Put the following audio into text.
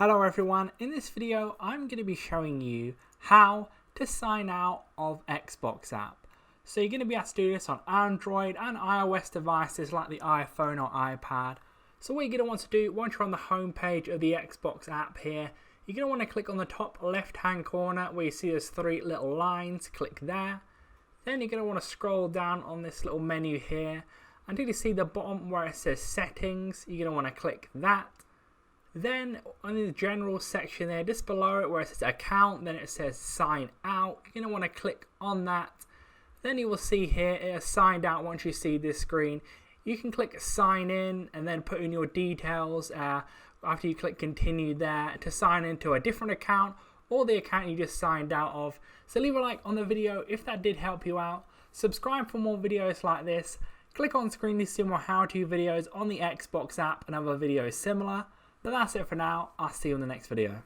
Hello everyone, in this video I'm going to be showing you how to sign out of Xbox app. So you're going to be asked to do this on Android and iOS devices like the iPhone or iPad. So what you're going to want to do once you're on the home page of the Xbox app here, you're going to want to click on the top left hand corner where you see there's three little lines, click there. Then you're going to want to scroll down on this little menu here until you see the bottom where it says settings. You're going to want to click that. Then on the general section there, just below it where it says account, then it says sign out. You're going to want to click on that. Then you will see here it has signed out. Once you see this screen, you can click sign in and then put in your details after you click continue there to sign into a different account or the account you just signed out of. So leave a like on the video if that did help you out. Subscribe for more videos like this. Click on screen to see more how-to videos on the Xbox app and other videos similar. But that's it for now. I'll see you in the next video.